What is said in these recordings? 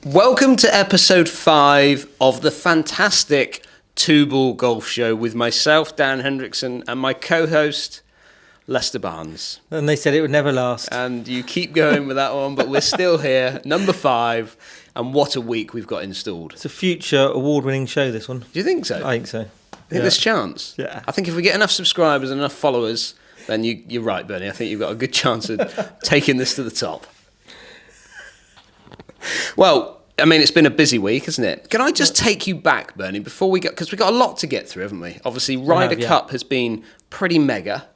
Welcome to episode 5 of the fantastic Two-Ball Golf Show with myself, Dan Hendrickson, and my co-host, Lester Barnes. And they said it would never last. And you keep going with that one, but we're still here, number 5, and what a week we've got installed. It's a future award-winning show, this one. Do you think so? I think so. I think there's a chance. Yeah. I think if we get enough subscribers and enough followers, then you're right, Bernie. I think you've got a good chance of taking this to the top. Well, I mean, it's been a busy week, hasn't it? Can I just take you back, Bernie, before we go, because we've got a lot to get through, haven't we? Obviously, RYDER Cup has been pretty mega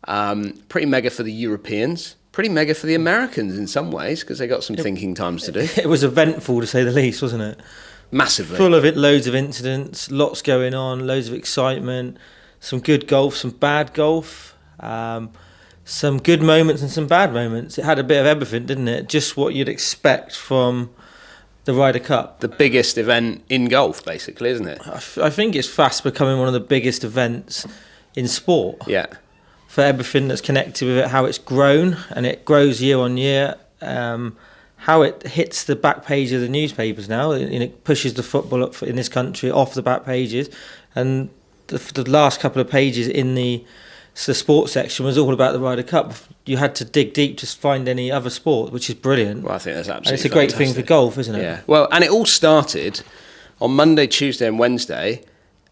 for the Europeans, pretty mega for the Americans in some ways, because they got some thinking times to do. It was eventful, to say the least, wasn't it? Massively. Full of it, loads of incidents, lots going on, loads of excitement, some good golf, some bad golf, some good moments and some bad moments. It had a bit of everything, didn't it? Just what you'd expect from the RYDER Cup. The biggest event in golf, basically, isn't it? I think it's fast becoming one of the biggest events in sport. Yeah. For everything that's connected with it, how it's grown, and it grows year on year, how it hits the back page of the newspapers now, and it pushes the football up in this country off the back pages, and the last couple of pages in the sports section was all about the RYDER Cup. You had to dig deep to find any other sport, which is brilliant. Well, I think that's absolutely and it's a great thing for golf, isn't it? Yeah. Well, and it all started on Monday, Tuesday and Wednesday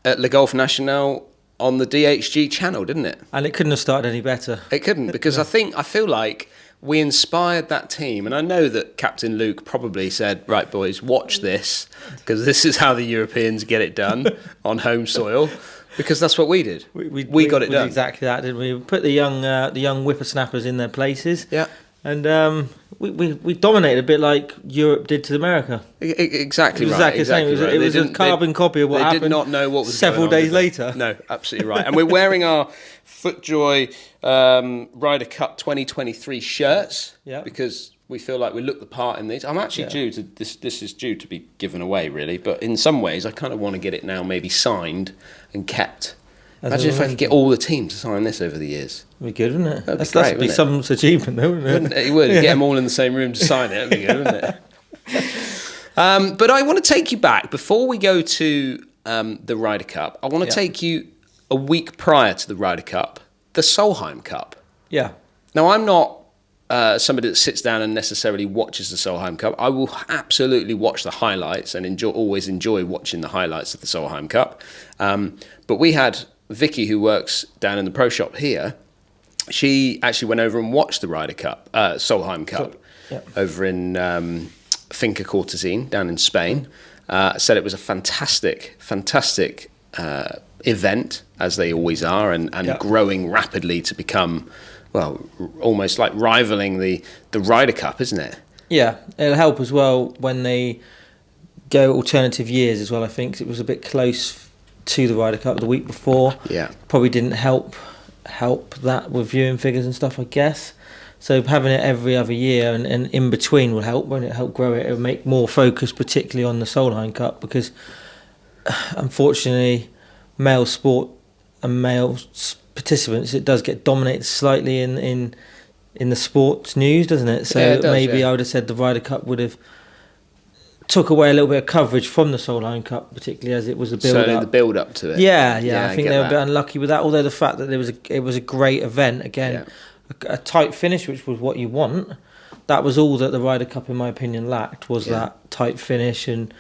at Le Golf National on the DHG channel, didn't it? And it couldn't have started any better. It couldn't, because I feel like we inspired that team. And I know that Captain Luke probably said, right, boys, watch this, because this is how the Europeans get it done on home soil. Because that's what we did. We got it done. Exactly that, didn't we? We put the young whippersnappers in their places. Yeah. And we dominated a bit like Europe did to America. Exactly right. Exactly the same. It was a carbon copy of what happened. They did not know what was several going on, days later. No, absolutely right. And we're wearing our FootJoy RYDER Cup 2023 shirts because we feel like we look the part in these. I'm actually due to this is due to be given away, really, but in some ways I kind of want to get it now maybe signed and kept. Imagine if I could get all the teams to sign this over the years. It'd be good, wouldn't it? That'd be some achievement, though, wouldn't it? It would. Get them all in the same room to sign it. That'd be good, wouldn't it? But I want to take you back before we go to the RYDER Cup. I want to take you a week prior to the RYDER Cup, the Solheim Cup. Yeah. Now, I'm not somebody that sits down and necessarily watches the Solheim Cup. I will absolutely watch the highlights and always enjoy watching the highlights of the Solheim Cup. But we had Vicky, who works down in the pro shop here. She actually went over and watched the RYDER Cup, Solheim Cup, over in Finca Cortesine down in Spain. Said it was a fantastic event, as they always are, and growing rapidly to become, well, almost like rivaling the RYDER Cup, isn't it? Yeah, it'll help as well when they go alternative years as well. I think it was a bit close to the RYDER Cup the week before. Yeah, probably didn't help that with viewing figures and stuff, I guess. So having it every other year and in between will help. Won't it help grow it? It'll make more focus, particularly on the Solheim Cup, because unfortunately, male sport and male participants, it does get dominated slightly in the sports news, doesn't it? So it does, I would have said the RYDER Cup would have took away a little bit of coverage from the Solheim Cup, particularly as it was a build-up. So the build-up to it. Yeah. I think they were a bit unlucky with that. Although the fact that it was a great event again, a tight finish, which was what you want. That was all that the RYDER Cup, in my opinion, lacked, was that tight finish, and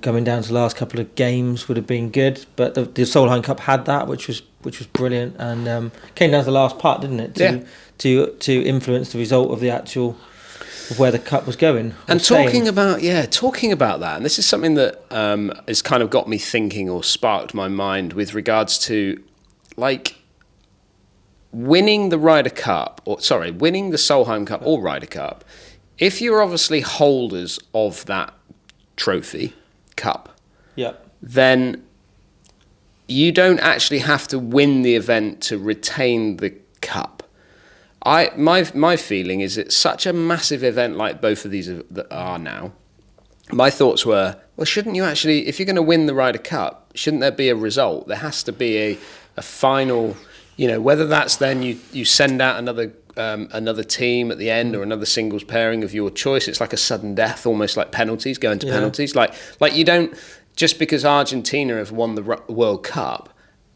coming down to the last couple of games would have been good. But the Solheim Cup had that, which was brilliant, and came down to the last part, didn't it? To influence the result of the actual. Of where the cup was going. And talking about that, and this is something that has kind of got me thinking or sparked my mind with regards to, like, winning the RYDER Cup, winning the Solheim Cup or RYDER Cup. If you're obviously holders of that trophy, cup, then you don't actually have to win the event to retain the cup. My feeling is it's such a massive event like both of these that are now. My thoughts were, well, shouldn't you actually, if you're going to win the RYDER Cup, shouldn't there be a result? There has to be a final, whether that's then you send out another another team at the end, or another singles pairing of your choice. It's like a sudden death, almost like penalties, going to penalties. Like you don't, just because Argentina have won the World Cup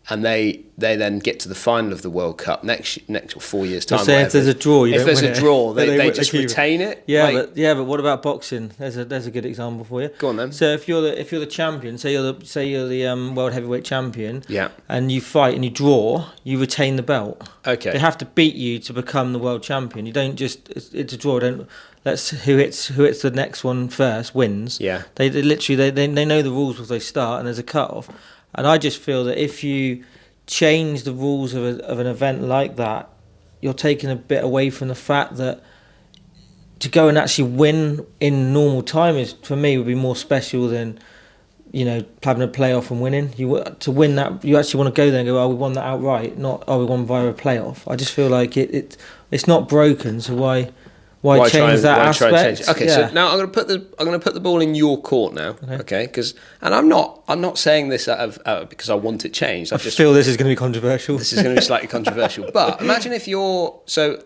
and they then get to the final of the World Cup next 4 years time. So if there's a draw, if there's a draw, they just retain it. Yeah, but what about boxing? There's a good example for you. Go on then. So if you're the champion, say you're the world heavyweight champion, yeah, and you fight and you draw, you retain the belt. Okay. They have to beat you to become the world champion. You don't just it's a draw. Who hits the next one first wins. Yeah. They literally they know the rules as they start, and there's a cut off. And I just feel that if you change the rules of an event like that, you're taking a bit away from the fact that to go and actually win in normal time is, for me, would be more special than, having a playoff and winning. To win that, you actually want to go there and go, oh, we won that outright, not, oh, we won via a playoff. I just feel like it's not broken, so why change that aspect? Okay, so now I'm going to put the ball in your court now. Okay, because I'm not saying this because I want it changed. I feel this is going to be controversial. This is going to be slightly controversial. But imagine if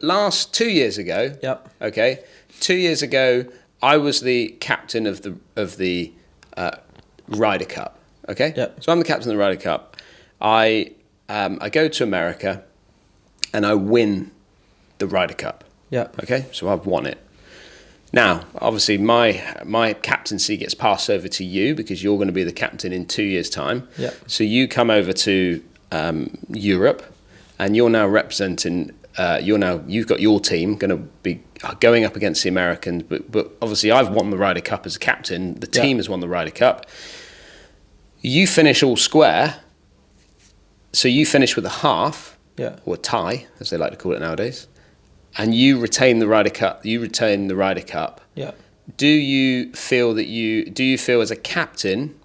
last 2 years ago. Yep. Okay, 2 years ago, I was the captain of the RYDER Cup. Okay. Yep. So I'm the captain of the RYDER Cup. I go to America, and I win the RYDER Cup. Yeah. Okay, so I've won it. Now, obviously, my captaincy gets passed over to you because you're going to be the captain in 2 years' time. Yeah. So you come over to Europe, and you're now representing. You've got your team going to be going up against the Americans, but obviously I've won the RYDER Cup as a captain. The team has won the RYDER Cup. You finish all square, so you finish with a half, or a tie, as they like to call it nowadays. And you retain the RYDER Cup. Yeah. Do you feel as a captain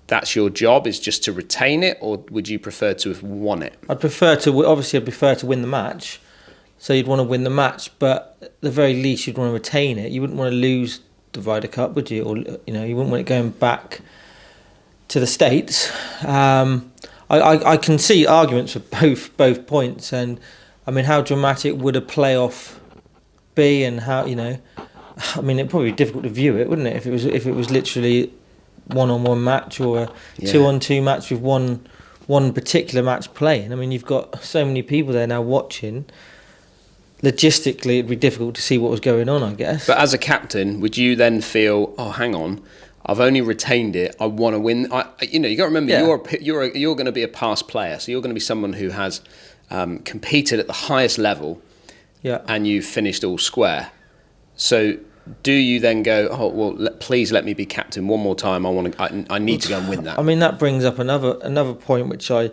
that's your job, is just to retain it, or would you prefer to have won it? I'd prefer to win the match. So you'd want to win the match, but at the very least you'd want to retain it. You wouldn't want to lose the RYDER Cup, would you? Or you wouldn't want it going back to the States. I can see arguments for both points, and I mean, how dramatic would a playoff be, and how I mean, it'd probably be difficult to view it, wouldn't it? If it was literally one-on-one match or a two-on-two match with one particular match playing. I mean, you've got so many people there now watching. Logistically, it'd be difficult to see what was going on, I guess. But as a captain, would you then feel, oh, hang on, I've only retained it, I want to win? You got to remember, you're going to be a past player, so you're going to be someone who has competed at the highest level, and you've finished all square. So do you then go, oh well, please let me be captain one more time? I need to go and win that. I mean, that brings up another point which I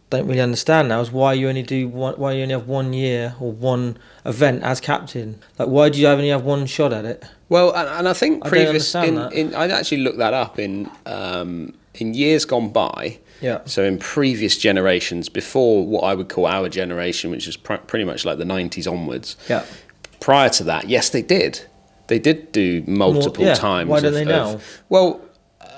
don't really understand now, is why you only have 1 year or one event as captain. Like, why do you only have one shot at it? Well, and I think I'd actually looked that up in years gone by. Yeah. So in previous generations, before what I would call our generation, which is pretty much like the 90s onwards. Yeah. Prior to that, yes, they did. They did do multiple times. Why don't they now? Well,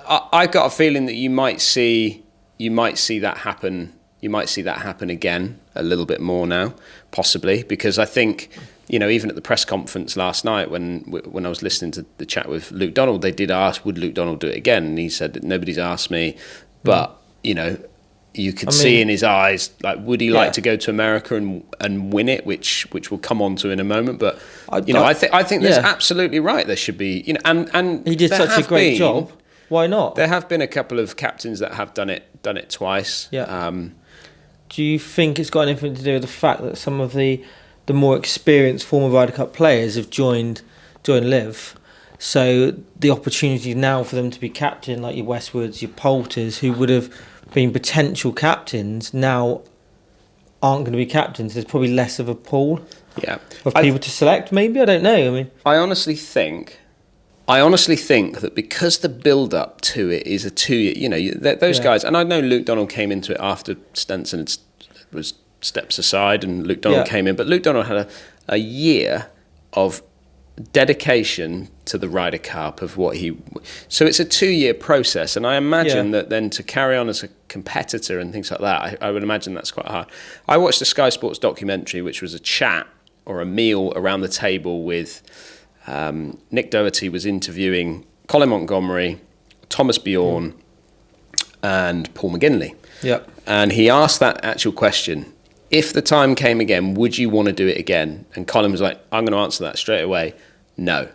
I got a feeling that you might see that happen. You might see that happen again a little bit more now, possibly, because I think, even at the press conference last night when I was listening to the chat with Luke Donald, they did ask, would Luke Donald do it again? And he said that nobody's asked me, but you could see in his eyes, like, would he like to go to America and win it, which we'll come on to in a moment. But I think that's absolutely right. There should be, and he did such a great job. Why not? There have been a couple of captains that have done it twice. Yeah. Do you think it's got anything to do with the fact that some of the more experienced former RYDER Cup players have joined Liv? So the opportunity now for them to be captain, like your Westwoods, your Poulters, who would have been potential captains, now aren't going to be captains. There's probably less of a pool of people to select, maybe. I don't know. I mean, I honestly think that because the build-up to it is a 2 year, those guys, and I know Luke Donald came into it after Stenson was steps aside and Luke Donald came in, but Luke Donald had a year of dedication to the Ryder Cup of what he. So it's a 2-year process, and I imagine that then to carry on as a competitor and things like that, I would imagine that's quite hard. I watched the Sky Sports documentary, which was a chat or a meal around the table with Nick Doherty was interviewing Colin Montgomerie, Thomas Bjorn, and Paul McGinley. Yep. And he asked that actual question: if the time came again, would you want to do it again? And Colin was like, I'm going to answer that straight away. No.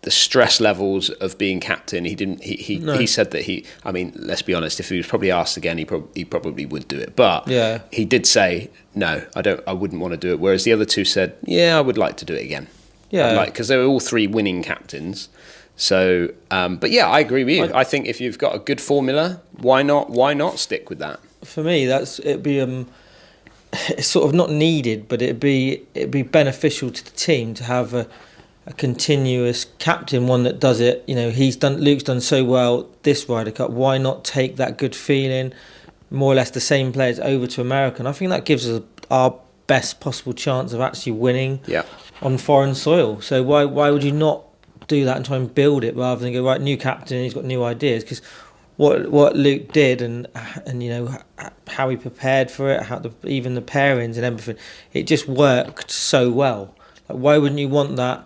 The stress levels of being captain, he didn't. He said that I mean, let's be honest. If he was probably asked again, he probably would do it. But he did say, no, I wouldn't want to do it. Whereas the other two said, yeah, I would like to do it again. Yeah, because they were all 3 winning captains. So, but yeah, I agree with you. I think if you've got a good formula, why not stick with that? For me, it'd be it's sort of not needed, but it'd be beneficial to the team to have a continuous captain, one that does it. You know, Luke's done so well this Ryder Cup. Why not take that good feeling, more or less the same players, over to America? And I think that gives us our best possible chance of actually winning on foreign soil. So why would you not do that and try and build it rather than go, right, new captain, he's got new ideas? Because what Luke did and you know how he prepared for it, even the pairings and everything, it just worked so well. Like, why wouldn't you want that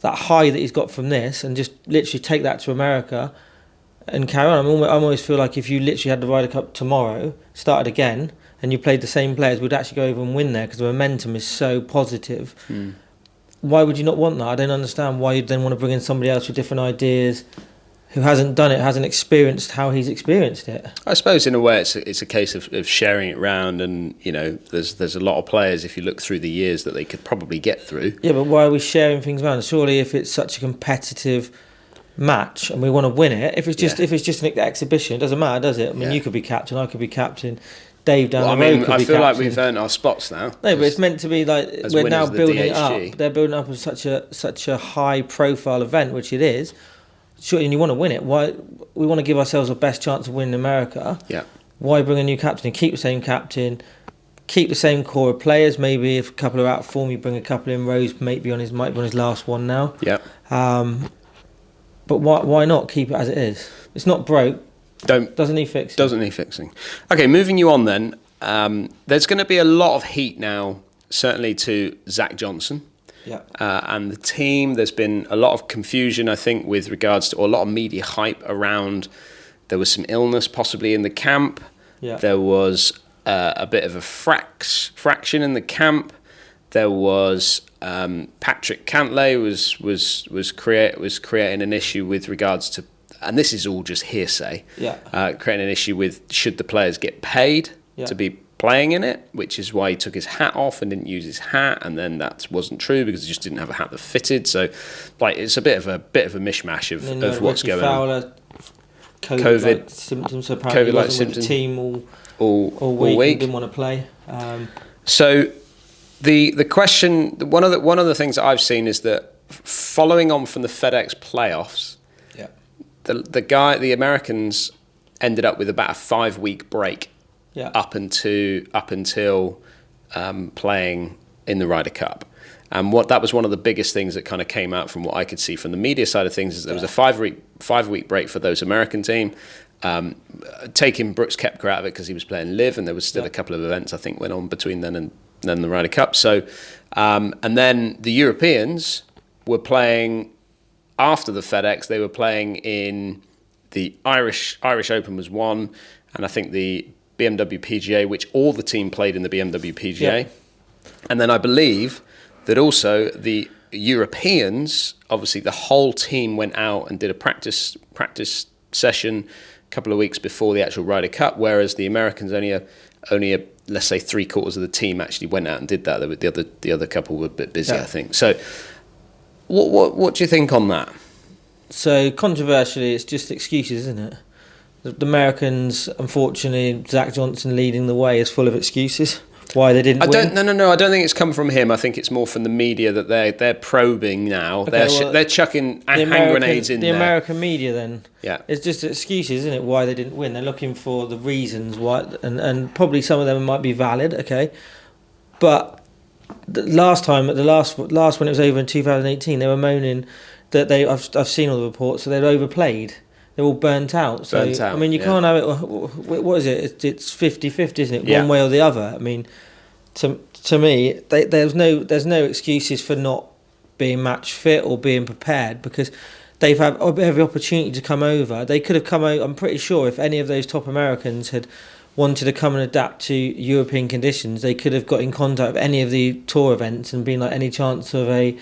high that he's got from this and just literally take that to America and carry on? I always feel like if you literally had the Ryder Cup tomorrow, started again, and you played the same players, we'd actually go over and win there because the momentum is so positive. Why would you not want that? I don't understand why you'd then want to bring in somebody else with different ideas who hasn't done it, hasn't experienced how he's experienced it. I suppose in a way it's a case of sharing it round, and you know there's a lot of players, if you look through the years, that they could probably get through. Yeah, but why are we sharing things around? Surely if it's such a competitive match and we want to win it, if it's just an exhibition, it doesn't matter, does it? I mean, you could be captain, I could be captain, Dave down the road could be captain. I feel like we've earned our spots now. No, but it's meant to be like we're now building it up. They're building up as such a high profile event, which it is. Sure, and you want to win it. Why? We want to give ourselves the best chance of winning America. Yeah. Why bring a new captain and keep the same captain, keep the same core of players? Maybe if a couple are out of form, you bring a couple in. Rose might be on his last one now. Yeah. But why not keep it as it is? It's not broke. Doesn't need fixing. Doesn't need fixing. Okay, moving you on then. There's going to be a lot of heat now, certainly to Zach Johnson. Yeah. And the team, there's been a lot of confusion, I think, with regards to, or a lot of media hype around. There was some illness possibly in the camp. Yeah. There was a bit of a fraction in the camp. There was Patrick Cantlay was creating an issue with regards to, and this is all just hearsay. Yeah. Creating an issue with should the players get paid to be playing in it, which is why he took his hat off and didn't use his hat, and then that wasn't true because he just didn't have a hat that fitted. So, like, it's a bit of a mishmash of what's going on. COVID symptoms. So apparently, he wasn't with the team all week. Didn't want to play. So, the question, one of the things that I've seen is that following on from the FedEx playoffs, the Americans ended up with about a 5-week break. Yeah. Up until playing in the Ryder Cup, and that was one of the biggest things that kind of came out from what I could see from the media side of things is there was a 5-week break for those American team, taking Brooks Koepka out of it because he was playing live, and there was still a couple of events I think went on between then and the Ryder Cup. So, and then the Europeans were playing after the FedEx. They were playing in the Irish Open was one, and I think the BMW PGA, which all the team played in the BMW PGA. Yeah. And then I believe that also the Europeans, obviously the whole team went out and did a practice session a couple of weeks before the actual Ryder Cup, whereas the Americans only let's say 3/4 of the team actually went out and did that. The other couple were a bit busy, I think. So what do you think on that? So controversially, it's just excuses, isn't it? The Americans, unfortunately, Zach Johnson leading the way is full of excuses. Why they didn't win? No. I don't think it's come from him. I think it's more from the media that they're probing now. Okay, they're chucking hand grenades in there. The American media then. Yeah. It's just excuses, isn't it? Why they didn't win. They're looking for the reasons why, and probably some of them might be valid. Okay, but the last time, the last when it was over in 2018, they were moaning that I've seen all the reports, so they're overplayed. They're all burnt out. So I mean, you can't have it. What is it? It's 50-50, isn't it? One way or the other. I mean, to me, there's no excuses for not being match fit or being prepared, because they've had every opportunity to come over. They could have come out. I'm pretty sure if any of those top Americans had wanted to come and adapt to European conditions, they could have got in contact with any of the tour events and been like, any chance of a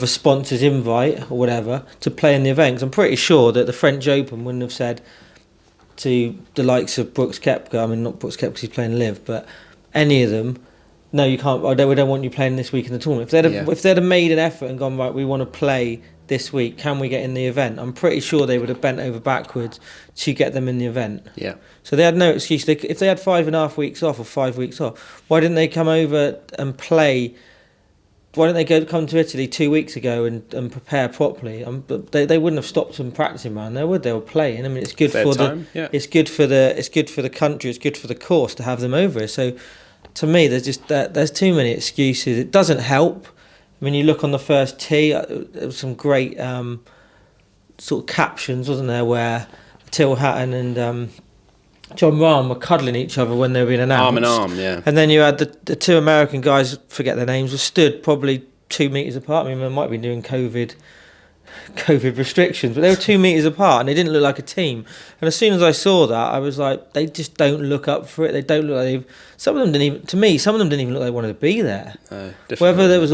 sponsor's invite or whatever to play in the event. 'Cause I'm pretty sure that the French Open wouldn't have said to the likes of Brooks Koepka, I mean not Brooks Koepka because he's playing live, but any of them, no, you can't. We don't want you playing this week in the tournament. If they'd have made an effort and gone, right, we want to play this week, can we get in the event? I'm pretty sure they would have bent over backwards to get them in the event. Yeah. So they had no excuse. If they had 5.5 weeks off or 5 weeks off, why didn't they come over and play? Why didn't they come to Italy 2 weeks ago and prepare properly? They wouldn't have stopped them practicing around there, would they? Were playing. I mean, it's good it's good for the country. It's good for the course to have them over. So, to me, there's too many excuses. It doesn't help. I mean, you look on the first tee. There was some great sort of captions, wasn't there, where Till Hatton and John Rahm were cuddling each other when they were being announced. Arm in arm, yeah. And then you had the two American guys, forget their names, were stood probably 2 metres apart. I mean, they might have been doing COVID restrictions, but they were 2 metres apart and they didn't look like a team. And as soon as I saw that, I was like, they just don't look up for it. They don't look like some of them didn't even look like they wanted to be there. Whether there was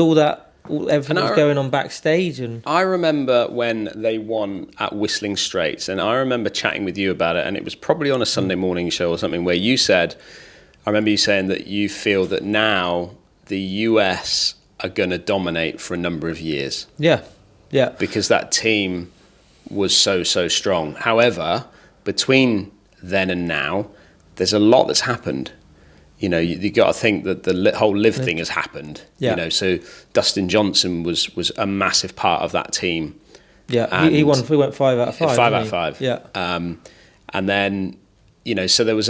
everything was going on backstage. And I remember when they won at Whistling Straits, and I remember chatting with you about it, and it was probably on a Sunday morning show or something where you said, I remember you saying that you feel that now the US are going to dominate for a number of years. Yeah. Because that team was so strong. However, between then and now, there's a lot that's happened. You know, you got to think that the whole live thing has happened. Yeah. You know, so Dustin Johnson was a massive part of that team. Yeah, he won. We went 5 out of 5. 5 out of 5. Yeah. And then, you know, so there's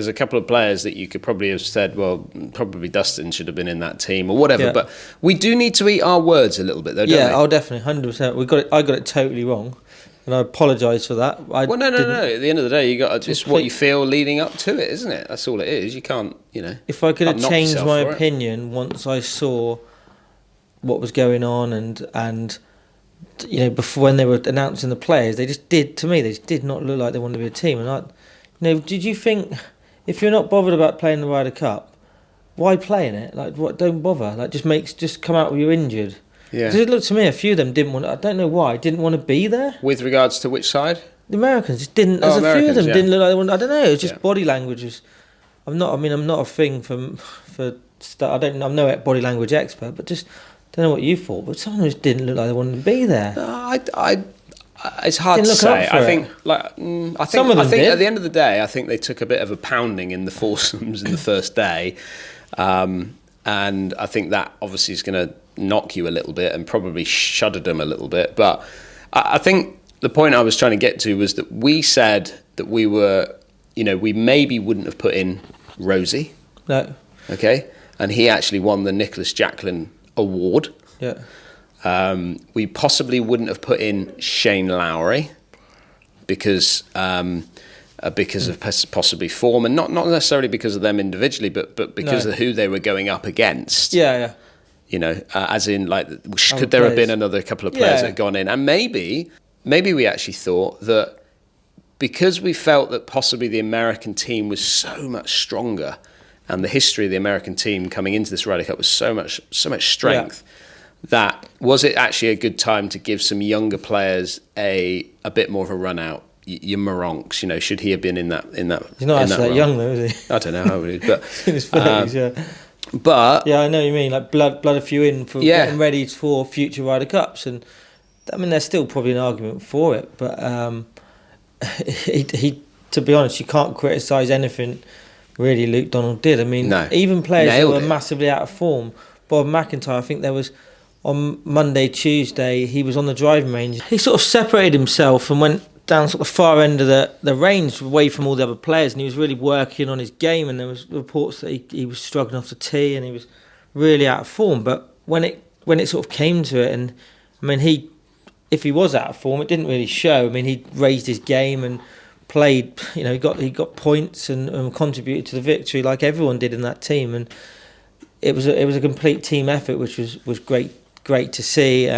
a couple of players that you could probably have said, well, probably Dustin should have been in that team or whatever. Yeah. But we do need to eat our words a little bit, though, don't we? Yeah, oh, definitely, 100%. I got it totally wrong. And I apologise for that. No. At the end of the day, you got just what you feel leading up to it, isn't it? That's all it is. You can't, you know. If I could have changed my opinion once I saw what was going on, and you know, before when they were announcing the players, they just did not look like they wanted to be a team. And did you think if you're not bothered about playing the Ryder Cup, why play in it? Like, what? Don't bother. Like, just come out when you're injured. Yeah. Because it looked to me a few of them didn't want. I don't know why. Didn't want to be there. With regards to which side? The Americans just didn't. Few of them didn't look like they wanted. I don't know. It was just body language. I'm not a thing for. I'm no body language expert, but just don't know what you thought. But some of them just didn't look like they wanted to be there. It's hard to say. I think some of them did. At the end of the day, I think they took a bit of a pounding in the foursomes in the first day, and I think that obviously is going to knock you a little bit and probably shuddered them a little bit. But I think the point I was trying to get to was that we said that we were, you know, we maybe wouldn't have put in Rosie. No. Okay. And he actually won the Nicholas Jacklin Award. Yeah. We possibly wouldn't have put in Shane Lowry because of possibly form, and not necessarily because of them individually, but because of who they were going up against. Yeah. You know, as in, like, could there have been another couple of players that had gone in? And maybe we actually thought that because we felt that possibly the American team was so much stronger, and the history of the American team coming into this Ryder Cup was so much strength, that was it actually a good time to give some younger players a bit more of a run out? Your Moronks, you know, should he have been in that? He's not actually that young though, is he? I don't know how old he is, but in his 30s, But yeah, I know what you mean. Like blood a few in for getting ready for future Ryder Cups, and I mean, there's still probably an argument for it. But he, to be honest, you can't criticise anything really Luke Donald did. I mean, even players who were massively out of form. Bob McIntyre, I think there was on Monday, Tuesday, he was on the driving range. He sort of separated himself and went down sort of far end of the range, away from all the other players, and he was really working on his game. And there was reports that he was struggling off the tee, and he was really out of form. But when it sort of came to it, and I mean, if he was out of form, it didn't really show. I mean, he raised his game and played. You know, he got points and contributed to the victory like everyone did in that team. And it was a complete team effort, which was great to see.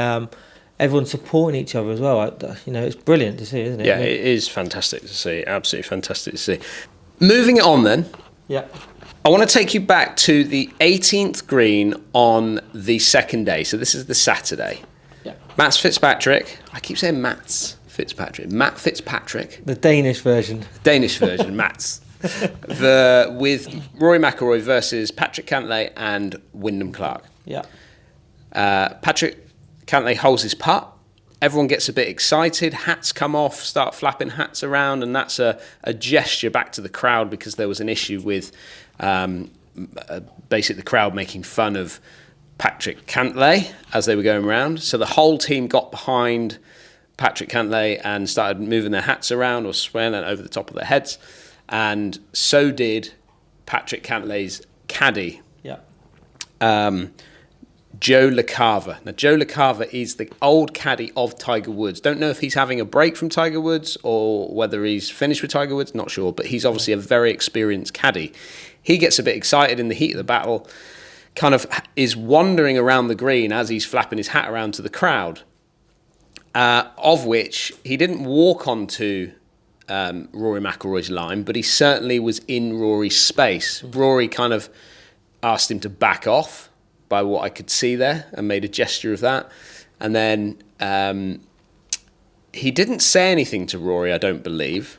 Everyone supporting each other as well. You know, it's brilliant to see, isn't it? Yeah, it is fantastic to see. Absolutely fantastic to see. Moving it on then. Yeah. I want to take you back to the 18th green on the second day. So this is the Saturday. Yeah. Matt Fitzpatrick. I keep saying Matt Fitzpatrick. Matt Fitzpatrick. The Danish version. Danish version, Matt's. With Rory McIlroy versus Patrick Cantlay and Wyndham Clark. Yeah. Patrick Cantlay holds his putt. Everyone gets a bit excited. Hats come off, start flapping hats around, and that's a gesture back to the crowd because there was an issue with basically the crowd making fun of Patrick Cantlay as they were going around. So the whole team got behind Patrick Cantlay and started moving their hats around or swaying it over the top of their heads. And so did Patrick Cantlay's caddy. Yeah. Joe LaCava. Now, Joe LaCava is the old caddy of Tiger Woods. Don't know if he's having a break from Tiger Woods or whether he's finished with Tiger Woods, not sure, but he's obviously a very experienced caddy. He gets a bit excited in the heat of the battle, kind of is wandering around the green as he's flapping his hat around to the crowd, of which he didn't walk onto Rory McIlroy's line, but he certainly was in Rory's space. Rory kind of asked him to back off, by what I could see there, and made a gesture of that. And then he didn't say anything to Rory, I don't believe.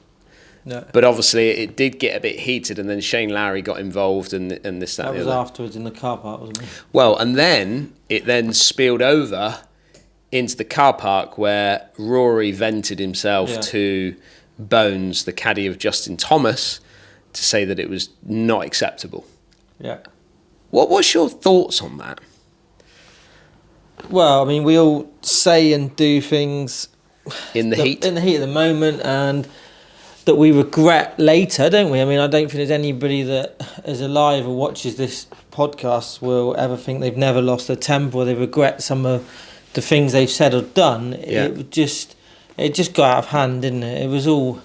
No. But obviously it did get a bit heated, and then Shane Lowry got involved and this, that, and the other. That was afterwards in the car park, wasn't it? Well, and then it then spilled over into the car park where Rory vented himself to Bones, the caddy of Justin Thomas, to say that it was not acceptable. Yeah. What's your thoughts on that? Well, I mean, we all say and do things in the heat of the moment, and that we regret later, don't we? I mean, I don't think there's anybody that is alive or watches this podcast will ever think they've never lost their temper or they regret some of the things they've said or done. Yeah. It just got out of hand, didn't it? It was all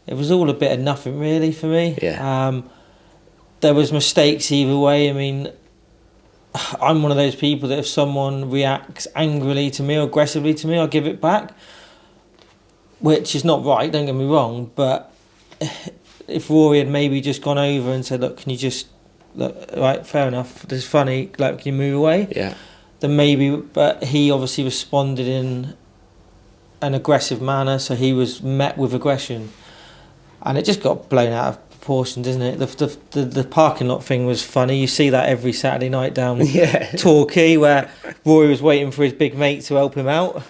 a bit of nothing really for me. Yeah. There was mistakes either way. I mean, I'm one of those people that if someone reacts angrily to me or aggressively to me, I'll give it back, which is not right, don't get me wrong, but if Rory had maybe just gone over and said, look, can you just, look, right, fair enough, this is funny, like, can you move away? Yeah. Then maybe, but he obviously responded in an aggressive manner, so he was met with aggression. And it just got blown out of proportion, doesn't it? The parking lot thing was funny. You see that every Saturday night down Torquay, where Rory was waiting for his big mate to help him out.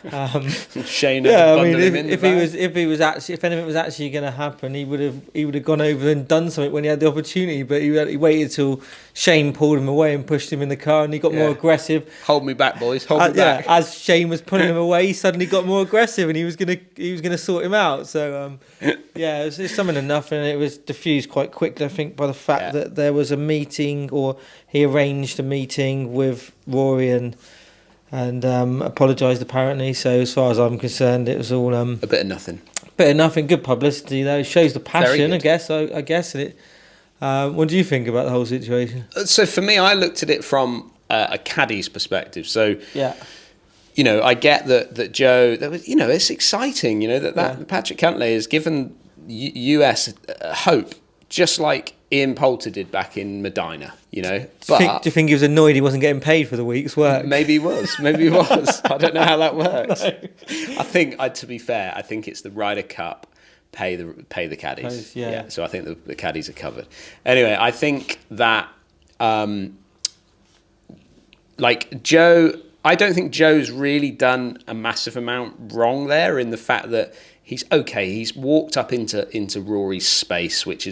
Shane, yeah, I mean, if anything was actually going to happen, he would have gone over and done something when he had the opportunity. But he waited till Shane pulled him away and pushed him in the car, and he got more aggressive. Hold me back, boys. Hold me back. Yeah, as Shane was pulling him away, he suddenly got more aggressive, and he was gonna sort him out. So yeah, it was something enough, and it was diffused quite quickly, I think, by the fact that there was a meeting, or he arranged a meeting with Rory and apologised apparently. So as far as I'm concerned, it was all a bit of nothing. Bit of nothing. Good publicity though. It shows the passion, I guess. I guess it. What do you think about the whole situation? So for me, I looked at it from a caddy's perspective. So yeah. You know, I get that Joe. That was, it's exciting. That Patrick Cantlay has given US hope, just like Ian Poulter did back in Medina. But do you think he was annoyed he wasn't getting paid for the week's work? Maybe he was. I don't know how that works. No. I think, to be fair, I think it's the Ryder Cup pay the caddies. Yeah. So I think the caddies are covered. Anyway, I think that Joe. I don't think Joe's really done a massive amount wrong there, in the fact that he's okay. He's walked up into Rory's space, which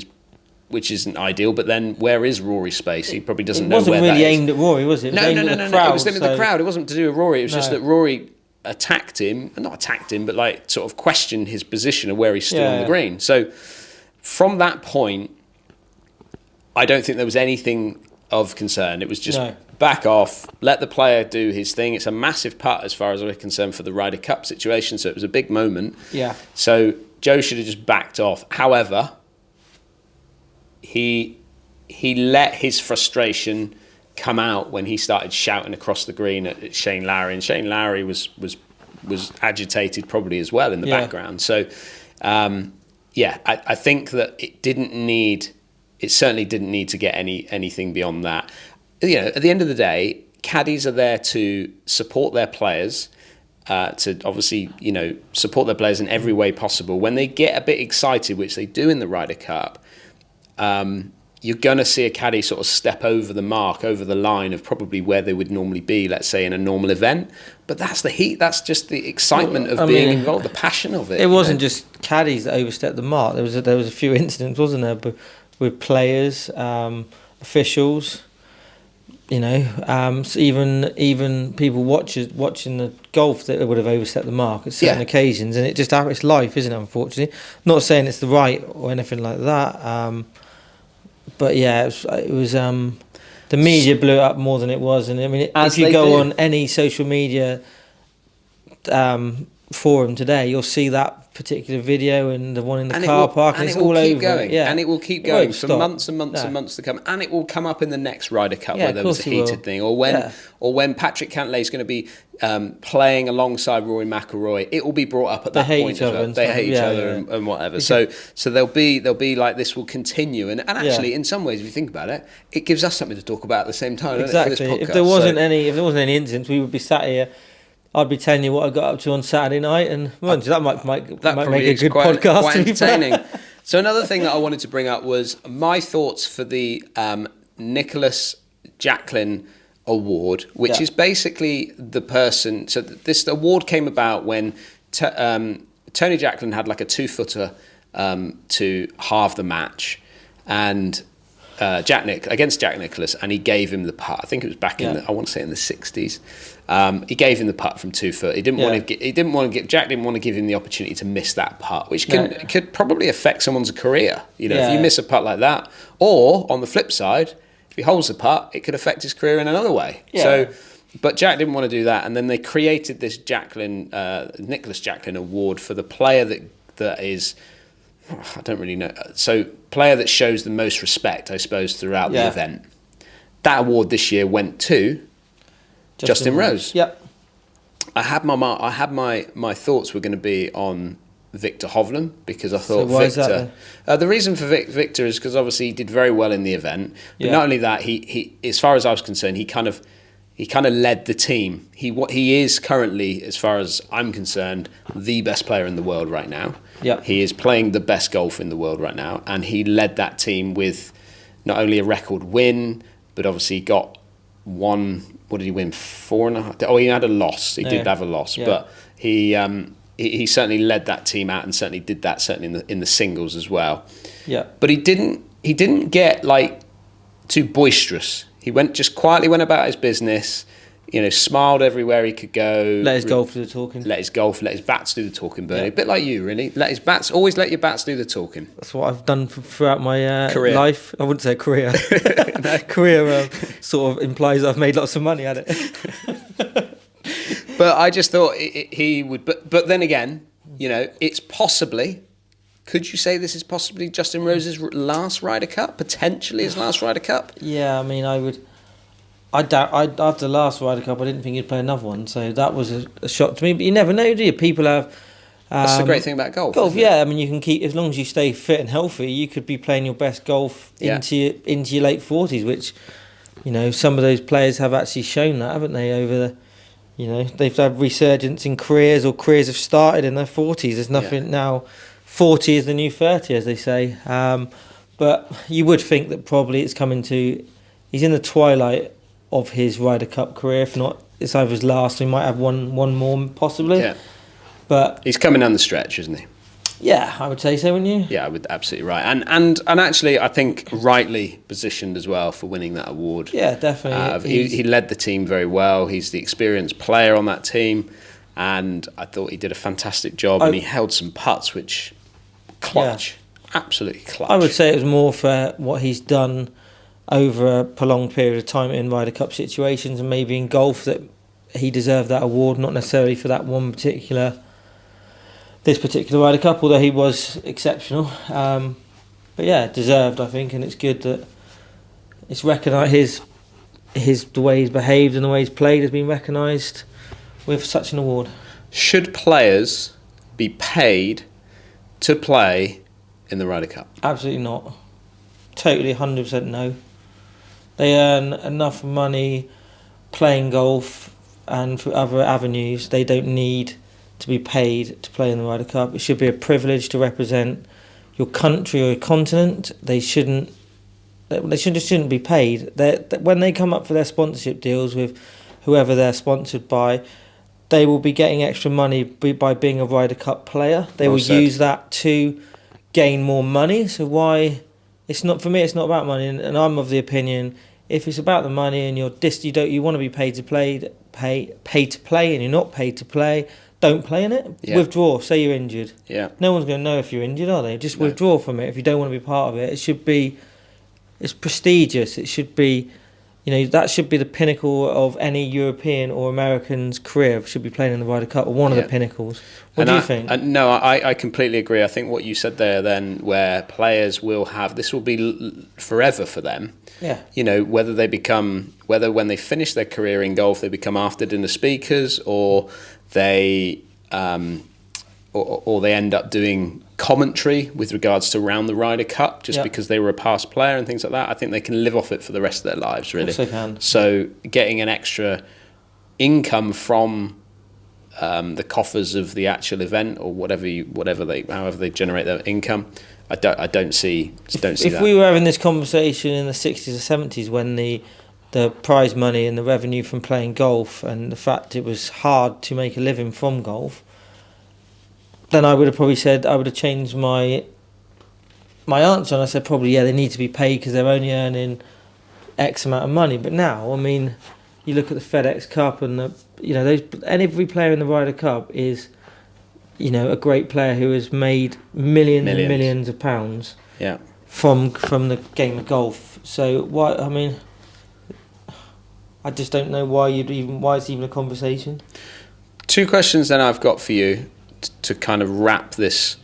isn't ideal. But then, where is Rory's space? He probably doesn't know where that is. It wasn't really aimed at Rory, was it? No. It was aimed at the crowd. It wasn't to do with Rory. It was just that Rory attacked him, not attacked him, but sort of questioned his position of where he stood on the green. So from that point, I don't think there was anything of concern. It was just back off, let the player do his thing. It's a massive putt as far as we're concerned for the Ryder Cup situation, so it was a big moment. Yeah. So Joe should have just backed off. However, he let his frustration come out when he started shouting across the green at Shane Lowry, and Shane Lowry was agitated probably as well in the background. So, I think that it certainly didn't need to get anything beyond that. You know, at the end of the day, caddies are there to support their players, to obviously, you know, support their players in every way possible. When they get a bit excited, which they do in the Ryder Cup, you're going to see a caddy sort of step over the mark, over the line of probably where they would normally be, let's say, in a normal event. But that's the heat. That's just the excitement of being involved, the passion of it. It wasn't just caddies that overstepped the mark. There was a few incidents, wasn't there, with players, officials. You know, so even people watching the golf that would have overstepped the mark at certain occasions, and it's life, isn't it? Unfortunately, not saying it's the right or anything like that. But yeah, it was the media blew it up more than it was, and I mean, if you go on any social media forum today, you'll see that particular video and the one in the car park, and it's all over. And it will keep going for months and months and months to come, and it will come up in the next Ryder Cup where there was a heated thing, or when Patrick Cantlay is going to be playing alongside Rory McIlroy, it will be brought up at that point. They hate each other and whatever. So there'll be like, this will continue, and actually in some ways, if you think about it, it gives us something to talk about at the same time. Exactly. For this podcast. If there wasn't any incidents, we would be sat here. I'd be telling you what I got up to on Saturday night, and that might make a good podcast. Quite entertaining. So another thing that I wanted to bring up was my thoughts for the Nicholas Jacklin Award, which is basically the person. So this award came about when Tony Jacklin had like a 2-footer to halve the match, and against Jack Nicklaus, and he gave him the putt. I think it was back in I want to say in the 60s. He gave him the putt from 2 foot. Jack didn't want to give him the opportunity to miss that putt, which could probably affect someone's career. You know, if you miss a putt like that, or on the flip side, if he holds the putt, it could affect his career in another way. Yeah. So, but Jack didn't want to do that, and then they created this Nicholas Jacklin Award for the player that is, I don't really know. So, player that shows the most respect, I suppose, throughout the event. That award this year went to Justin Rose. Yep. I had my thoughts were going to be on Victor Hovland, because I thought Victor. The reason for Victor is because obviously he did very well in the event, but not only that, he as far as I was concerned, he kind of led the team. He is currently, as far as I'm concerned, the best player in the world right now. Yeah. He is playing the best golf in the world right now, and he led that team with not only a record win, but obviously got one. What did he win? 4.5. Oh, he had a loss. He did have a loss, but he certainly led that team out, and certainly did that certainly in the singles as well. Yeah. But he didn't get like too boisterous. He just quietly went about his business. You know, smiled everywhere he could go. Let his golf do the talking. Let his bats do the talking, Bernie. A bit like you, really. Always let your bats do the talking. That's what I've done throughout my career. Life. I wouldn't say career. Career sort of implies I've made lots of money at it. But I just thought he would. But then again, you know, it's possibly. Could you say this is possibly Justin Rose's last Ryder Cup? Potentially his last Ryder Cup? Yeah, I mean, I would. After the last Ryder Cup, I didn't think he'd play another one, so that was a shock to me. But you never know, do you? People have. That's the great thing about golf. I mean, you can keep, as long as you stay fit and healthy, you could be playing your best golf into your late 40s, which, you know, some of those players have actually shown that, haven't they? Over the, you know, they've had resurgence in careers, or careers have started in their 40s. There's nothing now. 40 is the new 30, as they say. But you would think that probably it's coming to. He's in the twilight of his Ryder Cup career. If not, it's either his last. We might have one more possibly. Yeah. But he's coming down the stretch, isn't he? Yeah, I would say so, wouldn't you? Yeah, I would, absolutely right. And actually, I think rightly positioned as well for winning that award. Yeah, definitely. He led the team very well. He's the experienced player on that team, and I thought he did a fantastic job. And he held some putts which clutch, absolutely clutch. I would say it was more for what he's done over a prolonged period of time in Ryder Cup situations, and maybe in golf that he deserved that award, not necessarily for this particular Ryder Cup, although he was exceptional. But yeah, deserved, I think, and it's good that it's recognised. The way he's behaved and the way he's played has been recognised with such an award. Should players be paid to play in the Ryder Cup? Absolutely not. Totally 100% no. They earn enough money playing golf and through other avenues. They don't need to be paid to play in the Ryder Cup. It should be a privilege to represent your country or your continent. They shouldn't be paid. When they come up for their sponsorship deals with whoever they're sponsored by, they will be getting extra money by being a Ryder Cup player. They will use that to gain more money. So why? It's not, for me. It's not about money, and I'm of the opinion, if it's about the money and you want to be paid to play, and you're not paid to play, don't play in it. Yeah. Withdraw. Say you're injured. Yeah. No one's going to know if you're injured, are they? Just withdraw from it if you don't want to be part of it. It should be. It's prestigious. It should be, that should be the pinnacle of any European or American's career. Should be playing in the Ryder Cup, or one of the pinnacles. What do you think? No, I completely agree. I think what you said there then, where players will have, this will be forever for them. Yeah. Whether when they finish their career in golf, they become after dinner speakers, or they or they end up doing commentary with regards to around the Ryder Cup just because they were a past player and things like that. I think they can live off it for the rest of their lives, really. Of course they can. So getting an extra income from the coffers of the actual event, or however they generate their income, I don't see that. If we were having this conversation in the 60s or 70s when the prize money and the revenue from playing golf and the fact it was hard to make a living from golf, then I would have changed my answer, and I said probably they need to be paid because they're only earning X amount of money. But now, I mean, you look at the FedEx Cup and every player in the Ryder Cup is, a great player who has made millions and millions of pounds. Yeah. From the game of golf. So why? I mean, I just don't know why it's even a conversation. Two questions then I've got for you to kind of wrap this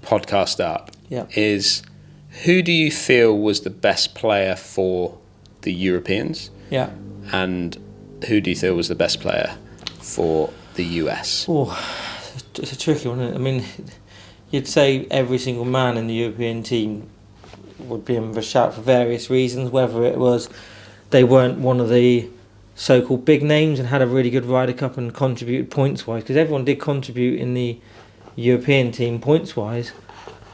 podcast up. Yeah. Is who do you feel was the best player for the Europeans? Yeah. And who do you feel was the best player for the US? Oh, it's a tricky one, isn't it? I mean, you'd say every single man in the European team would be in the shout for various reasons, whether it was they weren't one of the so-called big names and had a really good Ryder Cup and contributed points-wise, because everyone did contribute in the European team points-wise.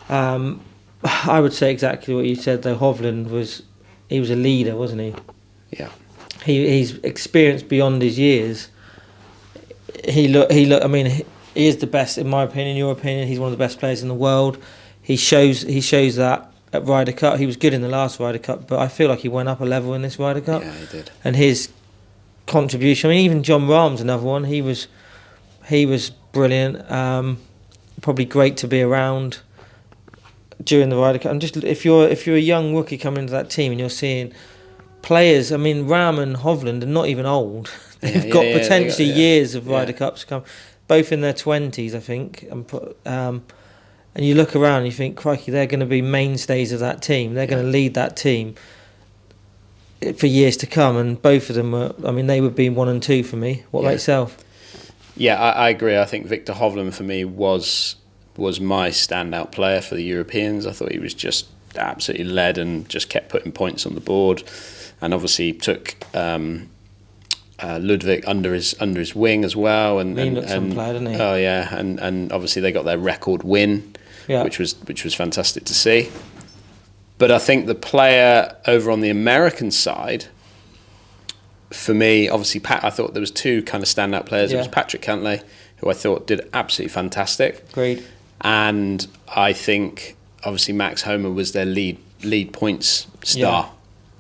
I would say exactly what you said, though. Hovland was a leader, wasn't he? Yeah. He's experienced beyond his years. He is the best, in my opinion. In your opinion, he's one of the best players in the world. He shows that at Ryder Cup. He was good in the last Ryder Cup, but I feel like he went up a level in this Ryder Cup. Yeah, he did. And his contribution, I mean, even John Rahm's another one. He was brilliant. Probably great to be around during the Ryder Cup. And just if you're a young rookie coming into that team and you're seeing players, I mean, Rahm and Hovland are not even old. They've got potentially years of Ryder Cups to come, both in their 20s, I think. And you look around and you think, crikey, they're going to be mainstays of that team. They're going to lead that team for years to come. And both of them they would be 1 and 2 for me. What about yourself? Yeah, I agree. I think Victor Hovland for me was my standout player for the Europeans. I thought he was just absolutely led and just kept putting points on the board, and obviously took Ludwig under his wing as well. And some player, didn't he? Oh yeah, and obviously they got their record win, which was fantastic to see. But I think the player over on the American side, for me, obviously, I thought there was two kind of standout players. It was Patrick Cantlay, who I thought did absolutely fantastic. Great. And I think, obviously, Max Homa was their lead points star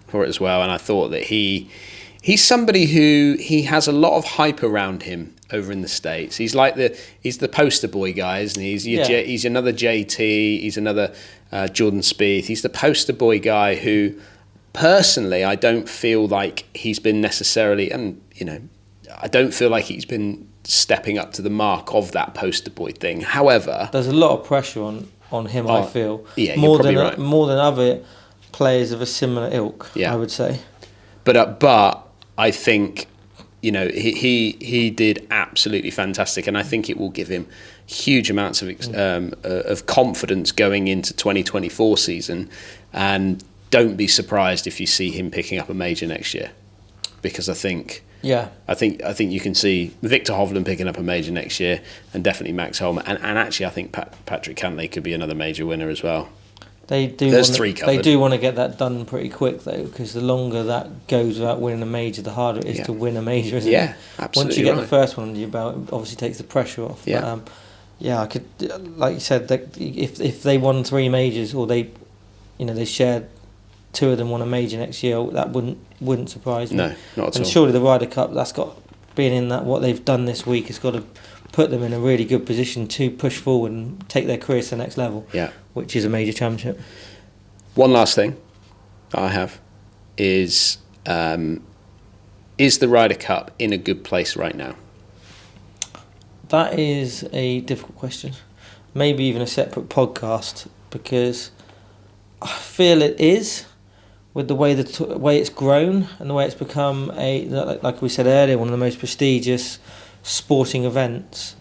for it as well. And I thought that he's somebody who he has a lot of hype around him over in the States. He's the poster boy guy, isn't he? He's another JT. He's another Jordan Spieth. He's the poster boy guy who personally, I don't feel like he's been necessarily, and I don't feel like he's been stepping up to the mark of that poster boy thing. However, there's a lot of pressure on him. I feel you're probably right. more than other players of a similar ilk. Yeah. I would say. But I think he did absolutely fantastic, and I think it will give him huge amounts of confidence going into 2024 season. And don't be surprised if you see him picking up a major next year, because I think you can see Victor Hovland picking up a major next year, and definitely Max Homa, and actually I think Patrick Cantlay could be another major winner as well. There's three covered. They do want to get that done pretty quick though, because the longer that goes without winning a major, the harder it is to win a major, isn't it? Yeah, absolutely. Once you get the first one under your belt, it obviously takes the pressure off. Yeah. But, I could, like you said, that if they won 3 majors, or they shared 2 of them won a major next year, that wouldn't surprise me. No, not at all. And surely the Ryder Cup, that's got being in that what they've done this week has got to put them in a really good position to push forward and take their careers to the next level. Yeah. Which is a major championship. One last thing I have is the Ryder Cup in a good place right now? That is a difficult question. Maybe even a separate podcast, because I feel it is, with the way it's grown and the way it's become like we said earlier, one of the most prestigious sporting events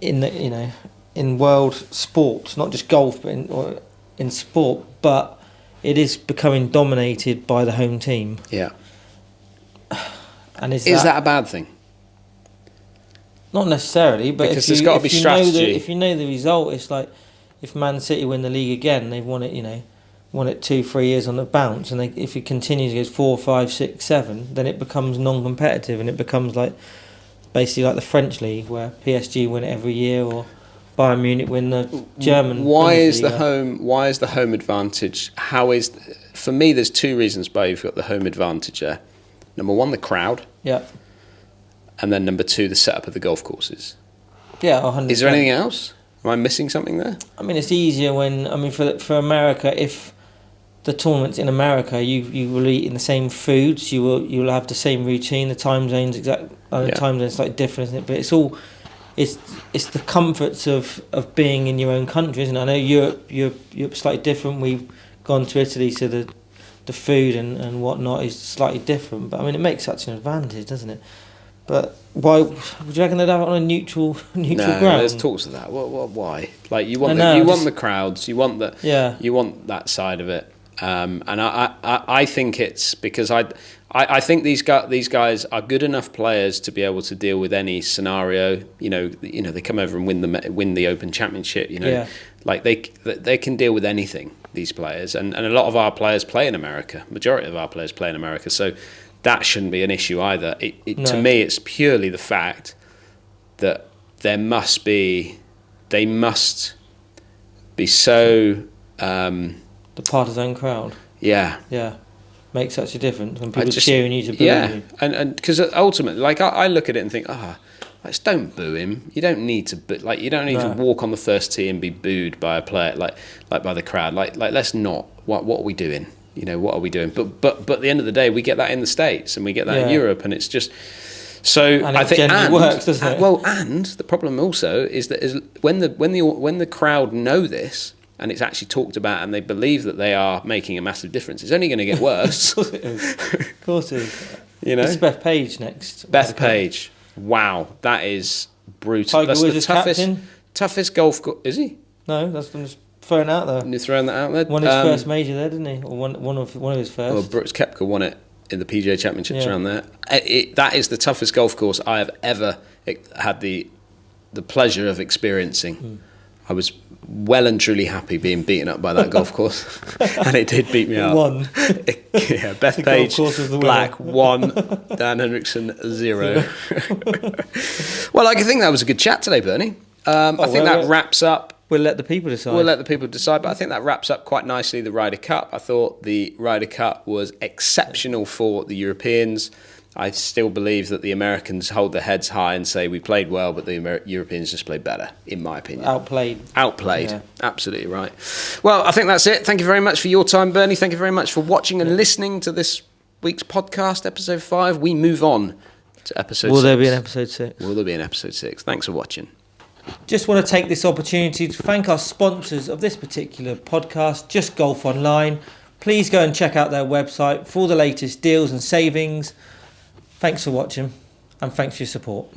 in world sports, not just golf, but in sport. But it is becoming dominated by the home team. Yeah. And is that a bad thing? Not necessarily, but because there's got to be strategy. If you know the result, it's like if Man City win the league again, they've won it. Won it 2-3 years on the bounce, and if it continues, goes 4, 5, 6, 7, then it becomes non-competitive, and it becomes like basically like the French league, where PSG win it every year, or Bayern Munich win the German. Why is the home advantage? For me, there's 2 reasons why you've got the home advantage there. Number 1, the crowd. Yeah. And then number 2, the setup of the golf courses. Yeah, 100%. Is there anything else? Am I missing something there? I mean, it's easier for America, if the tournament's in America, you will eat in the same foods, you will have the same routine, the time zone's time zone's slightly different, isn't it? But it's the comforts of being in your own country, isn't it? I know Europe's slightly different. We've gone to Italy, so the food and whatnot is slightly different, but I mean, it makes such an advantage, doesn't it? But why would you reckon they'd have it on a neutral ground? There's talks of that. Why? Like you want the crowds, you want that side of it. And I think it's because I think these guys are good enough players to be able to deal with any scenario. They come over and win the Open Championship. Like they can deal with anything. These players and a lot of our players play in America. Majority of our players play in America, so that shouldn't be an issue either. To me, it's purely the fact that they must be so. The partisan crowd. Yeah. Yeah. Makes such a difference when people cheering you to boo you. Yeah, and because ultimately, like I look at it and think, just don't boo him. You don't need to to walk on the first tee and be booed by a player like by the crowd. Like let's not. What are we doing? What are we doing? But at the end of the day, we get that in the States and we get that in Europe, and it's just so. And I think works, doesn't it? Well, and the problem also is that when the crowd know this. And it's actually talked about, and they believe that they are making a massive difference. It's only going to get worse. Of course it is. Of course it is. It's Beth Page next. Beth Page. Wow, that is brutal. Tiger Woods' toughest golf course. Is he? No, I'm just throwing it out there. You're throwing that out there? Won his first major there, didn't he? Or one of his first. Well, Brooks Koepka won it in the PGA Championships around there. That is the toughest golf course I have ever had the pleasure of experiencing. I was well and truly happy being beaten up by that golf course, and it did beat me up. Won. Beth Page, black, 1, Dan Hendrickson, 0. Well, I think that was a good chat today, Bernie. I think that wraps up. We'll let the people decide. But I think that wraps up quite nicely the Ryder Cup. I thought the Ryder Cup was exceptional for the Europeans. I still believe that the Americans hold their heads high and say we played well, but the Europeans just played better, in my opinion. Outplayed. Yeah. Absolutely right. Well, I think that's it. Thank you very much for your time, Bernie. Thank you very much for watching and listening to this week's podcast, episode 5. We move on to episode 6. Will there be an episode 6? Will there be an episode 6? Thanks for watching. Just want to take this opportunity to thank our sponsors of this particular podcast, Just Golf Online. Please go and check out their website for all the latest deals and savings. Thanks for watching, and thanks for your support.